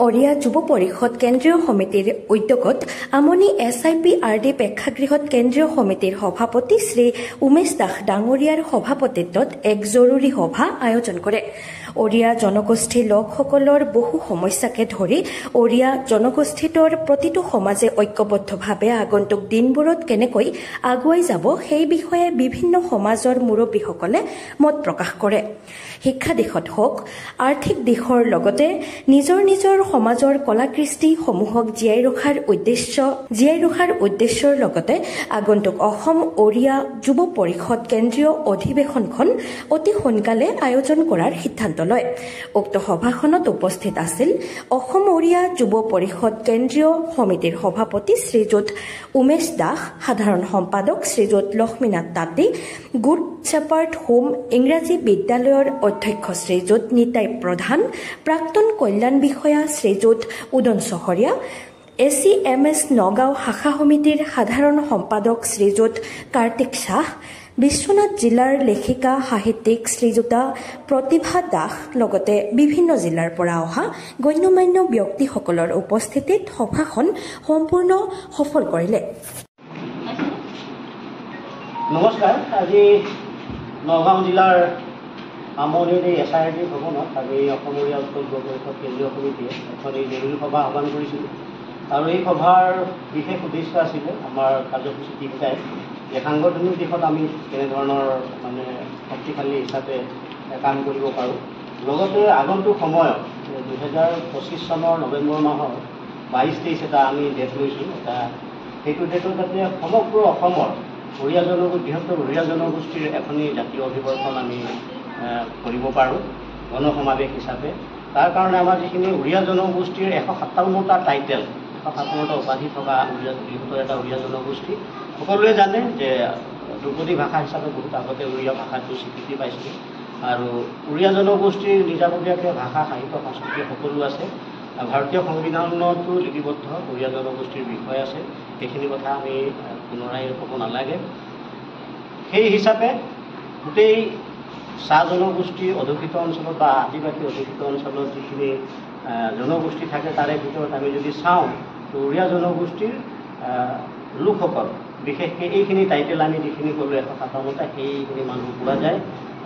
অৰিয়া যুৱ পৰিষদ কেন্দ্ৰীয় সমিতিৰ উদ্যোগত আমনি SIPRD প্ৰেক্ষাগৃহত কেন্দ্ৰীয় সমিতিৰ সভাপতি শ্ৰী উমেশ দাস ডাঙৰীয়াৰ সভাপতিত্বত এক জৰুৰী সভা আয়োজন কৰে। অৰিয়া জনগোষ্ঠীৰ লোকসকলৰ বহু সমস্যাকে ধৰি অৰিয়া জনগোষ্ঠীটোৰ প্ৰতিটো সমাজে ঐক্যবদ্ধভাৱে আগন্তুক দিনবোৰত কেনেকৈ আগুৱাই যাব সেই বিষয়ে বিভিন্ন সমাজৰ মুৰব্বীসকলে মত প্ৰকাশ কৰে। শিক্ষা দিশত হওক, আৰ্থিক দিশৰ লগতে নিজৰ নিজৰ সমাজৰ কলাকৃষ্টিসমূহক জীয়াই ৰখাৰ উদ্দেশ্যৰ লগতে আগন্তুক অসম অৰিয়া যুৱ পৰিষদ কেন্দ্ৰীয় অধিৱেশনখন অতি সোনকালে আয়োজন কৰাৰ সিদ্ধান্ত লয়। উক্ত সভাখনত উপস্থিত আছিল অসম অৰিয়া যুৱ পৰিষদ কেন্দ্ৰীয় সমিতিৰ সভাপতি শ্ৰীযুত উমেশ দাস, সাধাৰণ সম্পাদক শ্ৰীযুত লক্ষ্মীনাথ তাঁতী, গুড শ্বেপাৰ্ড হোম ইংৰাজী বিদ্যালয়ৰ অধ্যক্ষ শ্ৰীযুত নিতাই প্ৰধান, প্ৰাক্তন কল্যাণ বিষয়া শ্ৰীযুত উদন চহৰীয়া, ACMS নগাঁও শাখা সমিতিৰ সাধাৰণ সম্পাদক শ্ৰীযুত কাৰ্তিক শ্বাহ, বিশ্বনাথ জিলাৰ লেখিকা সাহিত্যিক শ্ৰীযুতা প্ৰতিভা দাস লগতে বিভিন্ন জিলাৰ পৰা অহা গণ্যমান্য ব্যক্তিসকলৰ উপস্থিতিত সভাখন সম্পূৰ্ণ সফল কৰিলে। নমস্কাৰ। আজি নগাঁও জিলাৰ আমনিৰ SIRD ভৱনত আমি অসম অৰিয়া উৎকল যুৱ পৰিষদ কেন্দ্ৰীয় সমিতিয়ে এখন এই জৰুৰী সভা আহ্বান কৰিছিলোঁ আৰু এই সভাৰ বিশেষ উদ্দেশ্য আছিলে আমাৰ কাৰ্যসূচী দিশটাই যে সাংগঠনিক দিশত আমি কেনেধৰণৰ শক্তিশালী হিচাপে কাম কৰিব পাৰোঁ, লগতে আগন্তুক সময়ত 2025 চনৰ নৱেম্বৰ মাহৰ 22-23 এটা আমি ডেট লৈছোঁ। সেইটো ডেটত যাতে সমগ্ৰ অসমৰ বৃহত্তৰ অৰিয়া জনগোষ্ঠীৰ এখনি জাতীয় অভিৱৰ্তন আমি কৰিব পাৰোঁ গণসমাৱেশ হিচাপে। তাৰ কাৰণে আমাৰ যিখিনি অৰিয়া জনগোষ্ঠীৰ 157টা টাইটেল, 157টা উপাধি থকা বৃহত্তৰ এটা অৰিয়া জনগোষ্ঠী। সকলোৱে জানে যে ধ্ৰুপদী ভাষা হিচাপে বহুত আগতে অৰিয়া ভাষাটো স্বীকৃতি পাইছিল আৰু অৰিয়া জনগোষ্ঠীৰ নিজাববীয়াকৈ ভাষা, সাহিত্য, সংস্কৃতি সকলো আছে। ভাৰতীয় সংবিধানতো লিপিবদ্ধ অৰিয়া জনগোষ্ঠীৰ বিষয় আছে। সেইখিনি কথা আমি পুনৰাই ক'ব নালাগে। সেই হিচাপে গোটেই চাহ জনগোষ্ঠী অধ্যুষিত অঞ্চলত বা আদিবাসী অধ্যুষিত অঞ্চলত যিখিনি জনগোষ্ঠী থাকে তাৰে ভিতৰত আমি যদি চাওঁ তো অৰিয়া জনগোষ্ঠীৰ লোকসকল বিশেষকৈ এইখিনি টাইটেল আমি যিখিনি ক'লোঁ 157টা সেইখিনি মানুহ পোৱা যায়।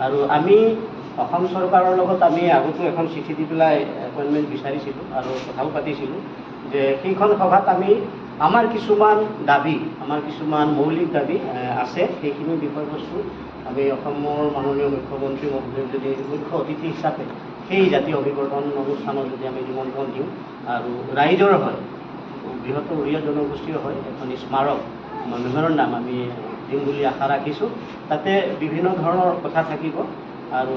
আৰু আমি অসম চৰকাৰৰ লগত আমি আগতো এখন চিঠি দি পেলাই এপইণ্টমেণ্ট বিচাৰিছিলোঁ আৰু কথাও পাতিছিলোঁ যে সেইখন সভাত আমি আমাৰ কিছুমান মৌলিক দাবী আছে। সেইখিনি বিষয়বস্তু আমি অসমৰ মাননীয় মুখ্যমন্ত্ৰী মহোদয়ক যদি মুখ্য অতিথি হিচাপে সেই জাতীয় অভিৱৰ্তন অনুষ্ঠানত যদি আমি নিমন্ত্ৰণ দিওঁ আৰু ৰাইজৰ হয়, বৃহত্তৰ অৰিয়া জনগোষ্ঠীৰ হয় এখন স্মাৰক মেমৰেণ্ডাম আমি দিম বুলি আশা ৰাখিছোঁ। তাতে বিভিন্ন ধৰণৰ কথা থাকিব আৰু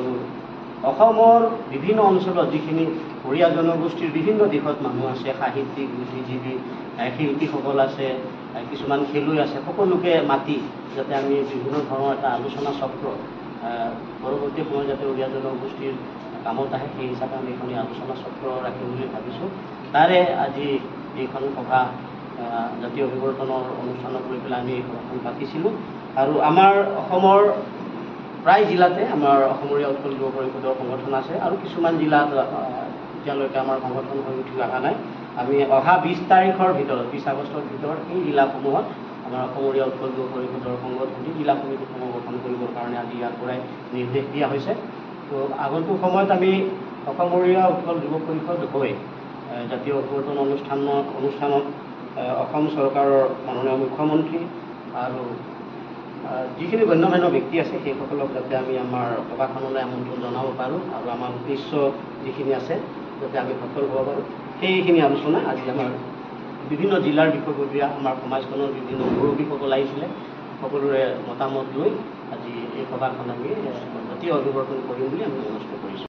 অসমৰ বিভিন্ন অঞ্চলত যিখিনি অৰিয়া জনগোষ্ঠীৰ বিভিন্ন দিশত মানুহ আছে, সাহিত্যিক, বুদ্ধিজীৱী, শিল্পীসকল আছে, কিছুমান খেলুৱৈ আছে, সকলোকে মাতি যাতে আমি বিভিন্ন ধৰণৰ এটা আলোচনা চক্ৰ পৰৱৰ্তী সময়ত যাতে অৰিয়া জনগোষ্ঠীৰ কামত আহে সেই হিচাপে আমি এখন আলোচনা চক্ৰ ৰাখিম বুলি ভাবিছোঁ। তাৰে আজি এইখন সভা জাতীয় অভিৱৰ্তনৰ অনুষ্ঠানত লৈ পেলাই আমি সভাখন পাতিছিলোঁ আৰু আমাৰ অসমৰ প্ৰায় জিলাতে আমাৰ অসম অৰিয়া উৎকল যুৱ পৰিষদৰ সংগঠন আছে আৰু কিছুমান জিলাত এতিয়ালৈকে আমাৰ সংগঠন হৈ উঠি অহা নাই। আমি অহা 20 তাৰিখৰ ভিতৰত, 20 আগষ্টৰ ভিতৰত এই জিলাসমূহত আমাৰ অসম অৰিয়া উৎকল যুৱ পৰিষদৰ সংগঠনে জিলা সমিতিসমূহ গঠন কৰিবৰ কাৰণে আজি ইয়াৰ পৰাই নিৰ্দেশ দিয়া হৈছে। তো আগন্তুক সময়ত আমি অসম অৰিয়া উৎকল যুৱ পৰিষদ হৈ জাতীয় অভিৱৰ্তন অনুষ্ঠানত অসম চৰকাৰৰ মাননীয় মুখ্যমন্ত্ৰী আৰু যিখিনি গণ্যমান্য ব্যক্তি আছে সেইসকলক যাতে আমি আমাৰ সভাখনলৈ আমন্ত্ৰণ জনাব পাৰোঁ আৰু আমাৰ উদ্দেশ্য যিখিনি আছে যাতে আমি সফল হ'ব পাৰোঁ সেইখিনি আলোচনা আজি আমাৰ বিভিন্ন জিলাৰ বিষয়ববীয়া আমাৰ সমাজখনৰ বিভিন্ন মুৰব্বীসকল আহিছিলে। সকলোৰে মতামত লৈ আজি এই সভাখন আমি জাতীয় অভিৱৰ্তন কৰিম বুলি আমি অনুষ্ঠিত কৰিছোঁ।